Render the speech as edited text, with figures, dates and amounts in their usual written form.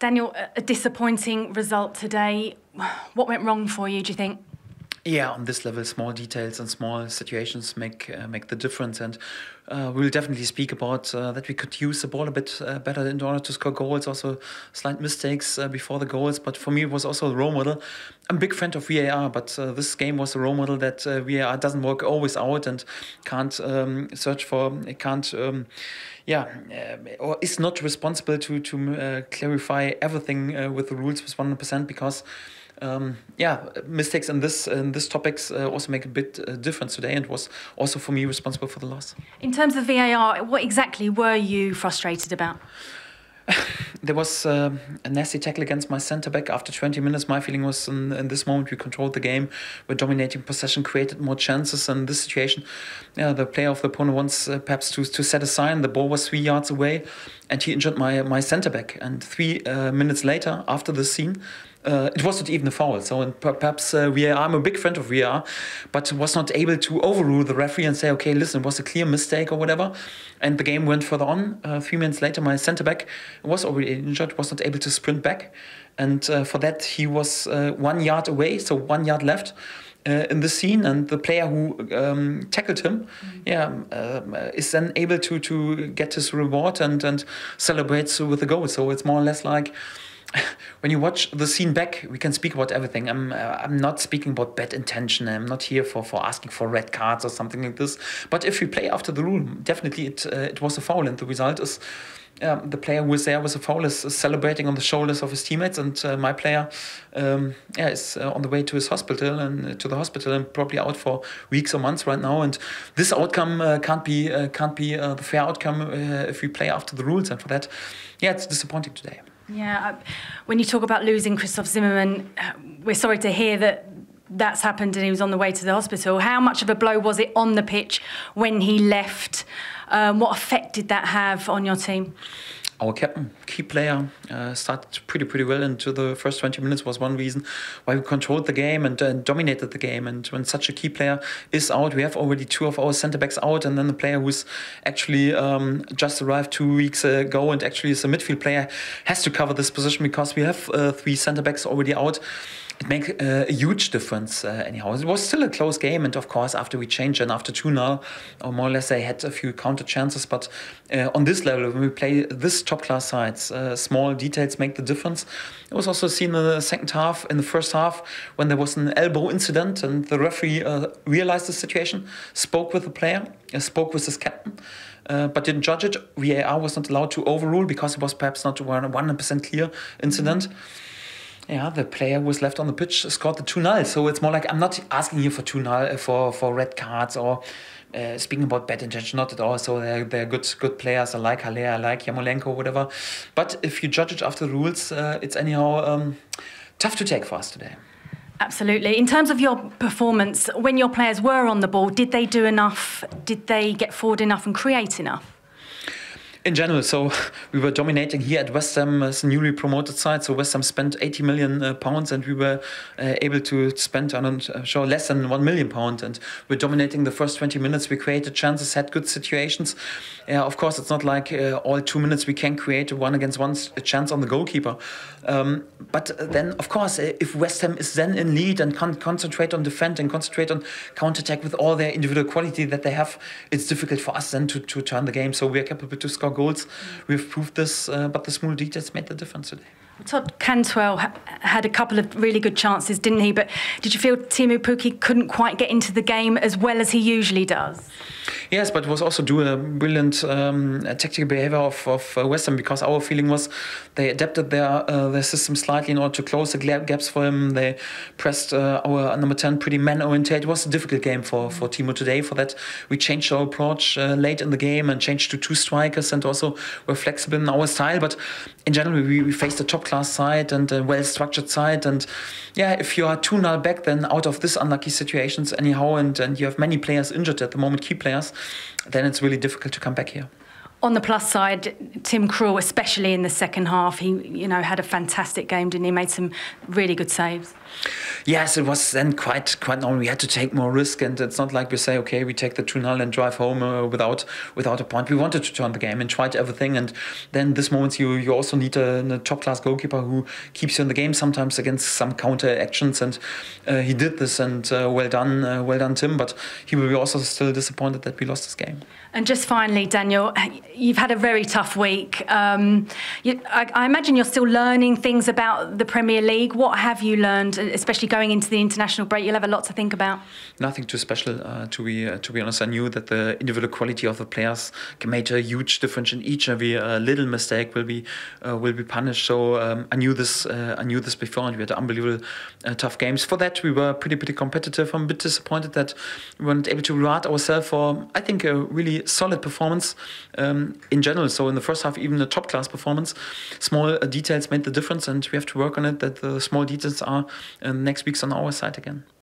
Daniel, a disappointing result today. What went wrong for you, do you think? Yeah, on this level, small details and small situations make the difference, and we'll definitely speak about that we could use the ball a bit better in order to score goals. Also, slight mistakes before the goals, but for me, it was also a role model. I'm a big fan of VAR, but this game was a role model that VAR doesn't work always out and can't search for, it can't. Or is not responsible to clarify everything with the rules with 100% because. Mistakes in this topics also make a bit difference today, and was also for me responsible for the loss. In terms of VAR, what exactly were you frustrated about? There was a nasty tackle against my centre-back after 20 minutes. My feeling was in this moment we controlled the game, we're dominating possession, created more chances. In this situation, the player of the opponent wants perhaps to set a sign. The ball was 3 yards away and he injured my centre-back. And 3 minutes later, after the scene, it wasn't even a foul. So perhaps VAR, I'm a big friend of VAR, but was not able to overrule the referee and say, okay, listen, it was a clear mistake or whatever. And the game went further on. 3 minutes later, my centre-back was already injured, was not able to sprint back. And for that, he was 1 yard away, so 1 yard left in the scene. And the player who tackled him is then able to get his reward and celebrates with a goal. So it's more or less like, when you watch the scene back, we can speak about everything. I'm not speaking about bad intention. I'm not here for asking for red cards or something like this. But if we play after the rule, definitely it was a foul, and the result is the player who was there with a foul is celebrating on the shoulders of his teammates, and my player is on the way to his hospital and probably out for weeks or months right now. And this outcome can't be the fair outcome if we play after the rules. And for that, it's disappointing today. Yeah, when you talk about losing Christophe Zimmermann, we're sorry to hear that that's happened and he was on the way to the hospital. How much of a blow was it on the pitch when he left? What effect did that have on your team? Our captain, key player, started pretty well into the first 20 minutes, was one reason why we controlled the game and dominated the game. And when such a key player is out, we have already 2 of our centre-backs out, and then the player who's actually just arrived 2 weeks ago and actually is a midfield player has to cover this position because we have 3 centre-backs already out. It makes a huge difference anyhow. It was still a close game, and of course after we changed and after 2-0, or more or less they had a few counter chances, but on this level, when we play this top-class sides, small details make the difference. It was also seen in the second half, in the first half, when there was an elbow incident and the referee realized the situation, spoke with the player, spoke with his captain, but didn't judge it. VAR was not allowed to overrule because it was perhaps not a 100% clear incident. Yeah, the player who was left on the pitch scored the 2-0. So it's more like, I'm not asking you for 2-0 for red cards or speaking about bad intention, not at all. So they're good players. I like Haller, I like Yarmolenko, whatever. But if you judge it after the rules, it's anyhow tough to take for us today. Absolutely. In terms of your performance, when your players were on the ball, did they do enough? Did they get forward enough and create enough? In general, so we were dominating here at West Ham as a newly promoted side. So West Ham spent 80 million pounds, and we were able to spend, less than 1 million pounds. And we're dominating the first 20 minutes. We created chances, had good situations. Of course, it's not like all 2 minutes we can create a 1-against-1 chance on the goalkeeper. But then, of course, if West Ham is then in lead and can't concentrate on defend and concentrate on counter-attack with all their individual quality that they have, it's difficult for us then to turn the game. So we are capable to score goals. We've proved this, but the small details made the difference today. Todd Cantwell had a couple of really good chances, didn't he? But did you feel Teemu Pukki couldn't quite get into the game as well as he usually does? Yes, but it was also due to a brilliant tactical behaviour of West Ham, because our feeling was they adapted their system slightly in order to close the gaps for him. They pressed our number 10 pretty man-oriented. It was a difficult game for Teemu today. For that, we changed our approach late in the game and changed to 2 strikers, and also were flexible in our style. But in general, we faced a top-class side and a well-structured side. And yeah, if you are 2-0 back, then out of this unlucky situations anyhow, and you have many players injured at the moment, key players, then it's really difficult to come back here. on the plus side, Tim Krul, especially in the second half, he had a fantastic game, didn't he? Made some really good saves. Yes, it was then quite normal. We had to take more risk, and it's not like we say, okay, we take the 2-0 and drive home without a point. We wanted to turn the game and tried everything, and then this moment you also need a top-class goalkeeper who keeps you in the game sometimes against some counter actions, and he did this, and well done Tim, but he will be also still disappointed that we lost this game. And just finally, Daniel, you've had a very tough week. I imagine you're still learning things about the Premier League. What have you learned, especially going into the international break? You'll have a lot to think about. Nothing too special, to be honest. I knew that the individual quality of the players can make a huge difference in each and every little mistake will be punished. So I knew this before, and we had unbelievable tough games. For that, we were pretty competitive. I'm a bit disappointed that we weren't able to reward ourselves for, I think, a really solid performance in general. So in the first half, even a top class performance. Small details made the difference, and we have to work on it, that the small details are next week's on our side again.